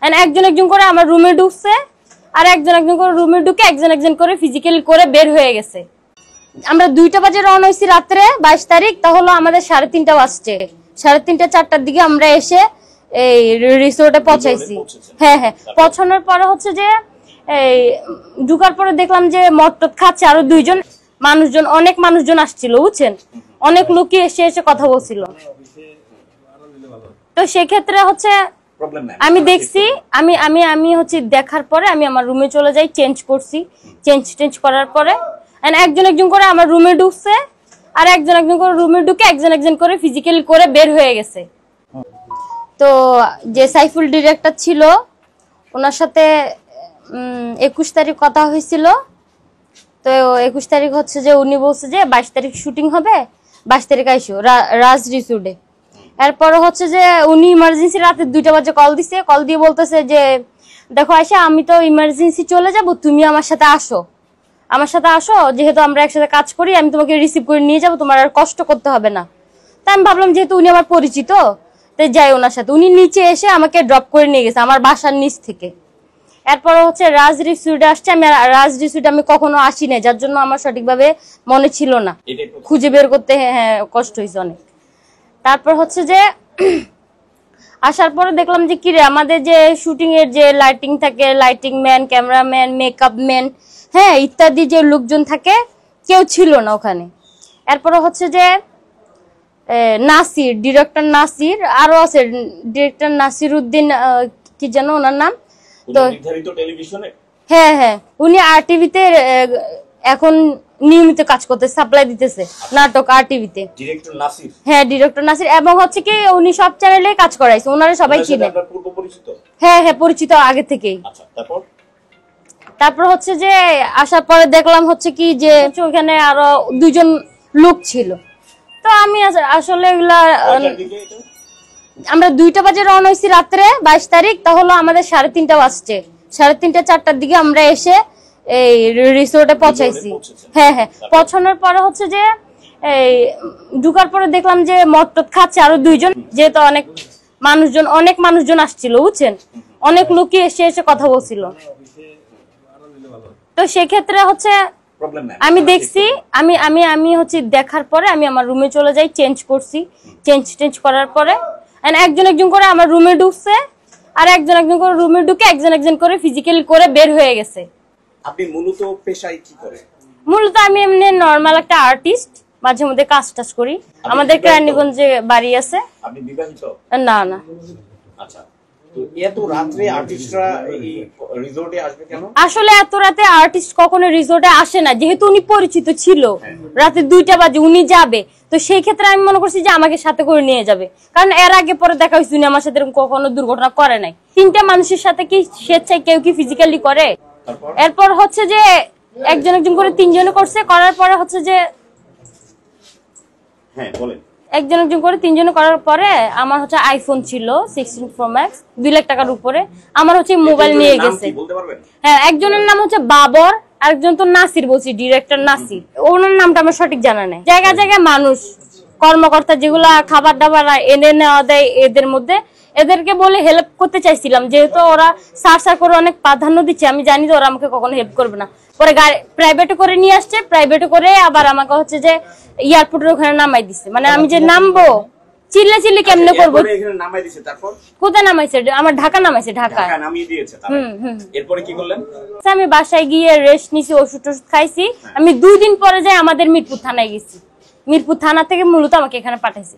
And একজন একজন করে আমার রুমে ঢুকছে, আর একজন একজন করে রুমে ঢুকে একজন একজন করে ফিজিক্যালি করে বের হয়ে গেছে। আমরা 2টা বাজে রওনা হয়েছি রাত্রে 22 তারিখ, তা হলো আমাদের 3:30 বাজছে। 3:30 4টার দিকে আমরা এসে এই রিসোর্টে পৌঁছাইছি। হ্যাঁ হ্যাঁ, পৌঁছানোর পরে হচ্ছে যে এই ঢুকার পরে দেখলাম যে মদ টদ খাচ্ছে আরো 2 জন মানুষজন, অনেক মানুষজন আসছিল বুঝছেন, অনেক লোকই এসে এসে কথা বলছিল। তো সেক্ষেত্রে হচ্ছে আমি দেখছি, আমি আমি আমি হচ্ছে দেখার পরে আমি আমার রুমে চলে যাই, চেঞ্জ করছি। চেঞ্জ করার পরে একজন একজন করে আমার রুমে ঢুকছে, আর একজন একজন করে রুমে ঢুকে একজন একজন করে ফিজিক্যালি করে বের হয়ে গেছে। তো যে সাইফুল ডিরেক্টর ছিল ওনার সাথে 21 তারিখ কথা হয়েছিল। তো 21 তারিখ হচ্ছে যে উনি বলছে যে 22 তারিখ শুটিং হবে, 22 তারিখ আইসো রাজ রিসোর্টে। এরপর হচ্ছে যে উনি ইমার্জেন্সি রাতে 2টা বাজে কল দিছে, কল দিয়ে বলতেছে যে দেখো আয়শা, আমি তো ইমার্জেন্সি চলে যাব, তুমি আমার সাথে আসো, যেহেতু আমরা একসাথে কাজ করি, আমি তোমাকে রিসিভ করে নিয়ে যাব, তোমার আর কষ্ট করতে হবে না। তাই আমি ভাবলাম যেহেতু উনি আমার পরিচিত, তাই যাই ওনার সাথে। উনি নিচে এসে আমাকে ড্রপ করে নিয়ে গেছে আমার বাসার নিচ থেকে। এরপর হচ্ছে রাজ রিসোর্টে আসছে। আমি রাজ রিসোর্টে আমি কখনো আসি না, যার জন্য আমার সঠিকভাবে মনে ছিল না, খুঁজে বের করতে হ্যাঁ কষ্ট হয়েছে অনেক। তারপর হচ্ছে যে আসার পরে দেখলাম যে কিরে আমাদের যে শুটিং এর যে লাইটিং থাকে, lighting man, cameraman, makeup man, হ্যাঁ ইত্যাদি যে লোকজন থাকে, কেউ ছিল না ওখানে। এরপরে হচ্ছে যে নাসির, ডিরেক্টর নাসির, আরো আছে ডিরেক্টর নাসির উদ্দিন, কি যেন ওনার নাম। তো হ্যাঁ হ্যাঁ, উনি আরটিভিতে এখন নিয়মিত কাজ করতে, সাপ্লাই দিতেছে নাটক আরটিভিতে। ডিরেক্টর নাসির, হ্যাঁ ডিরেক্টর নাসির, এবং হচ্ছে কি উনি সব চ্যানেলে কাজ করাইছে, ওনারা সবাই চিনে। হ্যাঁ হ্যাঁ, পরিচিত আগে থেকেই। তারপর হচ্ছে যে আসার পরে দেখলাম হচ্ছে কি যে ওখানে আরো 2 জন লোক ছিল। তো আমি আসলে এগুলা, আমরা 2টা বাজে রওনা হয়েছি রাত্রে 22 তারিখ, তা হলো আমাদের 3:30 বাজছে। 3:30 4টার দিকে আমরা এসে এই রিসোর্টে পৌঁছাইছি। হ্যাঁ হ্যাঁ, পৌঁছানোর পরে হচ্ছে যে এই ঢুকার পরে দেখলাম যে মদ টদ খাচ্ছে আরো 2 জন, যেহেতু অনেক মানুষজন আসছিল বুঝছেন, অনেক লোকই এসে এসে কথা বলছিল। তো সেক্ষেত্রে হচ্ছে আমি দেখছি, আমি আমি আমি হচ্ছে দেখার পরে আমি আমার রুমে চলে যাই, চেঞ্জ করছি। চেঞ্জ করার পরে একজন একজন করে আমার রুমে ঢুকছে, আর একজন একজন করে রুমে ঢুকে একজন একজন করে ফিজিক্যালি করে বের হয়ে গেছে। আপনি মূলত পেশায় কি করেন? মূলত আমি এমনি নরমাল একটা আর্টিস্ট, মাঝে মধ্যে কাজ টাজ করি। আমাদের কেরানীগঞ্জে বাড়ি আছে। আপনি বিবাহিত? না না। আচ্ছা, তো এত রাতে আর্টিস্টরা এই রিসোর্টে আসবে কেন? আসলে এত রাতে আর্টিস্ট কখনো রিসোর্টে আসে না, যেহেতু উনি পরিচিত ছিল। রাতে 2টা বাজে উনি যাবে, তো সেই ক্ষেত্রে আমি মনে করছি যে আমাকে সাথে করে নিয়ে যাবে, কারণ এর আগে পরে দেখা হয়েছে উনি আমার সাথে কখনো দুর্ঘটনা করে নাই। 3টা মানুষের সাথে কি স্বেচ্ছায় কেউ কি ফিজিক্যালি করে? এরপর হচ্ছে যে একজন একজন করে 3 জনে করছে, করার পরে হচ্ছে যে হ্যাঁ বলেন, একজন একজন করে 3 জনে করার পরে আমার হচ্ছে আইফোন ছিল 16 Pro Max, 2 লাখ টাকার উপরে। আমার হচ্ছে মোবাইল নিয়ে গেছে। হ্যাঁ, একজনের নাম হচ্ছে বাবর, আরেকজন তো নাসির বলছি, ডিরেক্টর নাসির, ওনার নামটা আমার সঠিক জানা নেই। জায়গায় জায়গায় মানুষ, কর্মকর্তা যেগুলা খাবার দাবার এনে নেওয়া দেয়, এদের মধ্যে এদেরকে বলে হেল্প করতে চাইছিলাম, যেহেতু ওরা সার করে অনেক প্রাধান্য দিচ্ছে, আমি জানি যে ওরা আমাকে কখনো হেল্প করবে না। পরে গাড়ি প্রাইভেটে করে নিয়ে আসছে, প্রাইভেটে করে আবার আমাকে হচ্ছে যে এয়ারপোর্টের ওখানে নামাই দিছে। মানে আমি যে নামবো চিল্লি কেমনে করবো, কোথায় নামাইছে? আমার ঢাকা নামাইছে, ঢাকা নামিয়ে দিয়েছে। এরপরে কি করলেন? আমি বাসায় গিয়ে রেস্ট নিছি, ওষুধ খাইছি। আমি 2 দিন পরে যাই আমাদের মিরপুর থানায় গেছি, মিরপুর থানা থেকে মূলত আমাকে এখানে পাঠাইছে।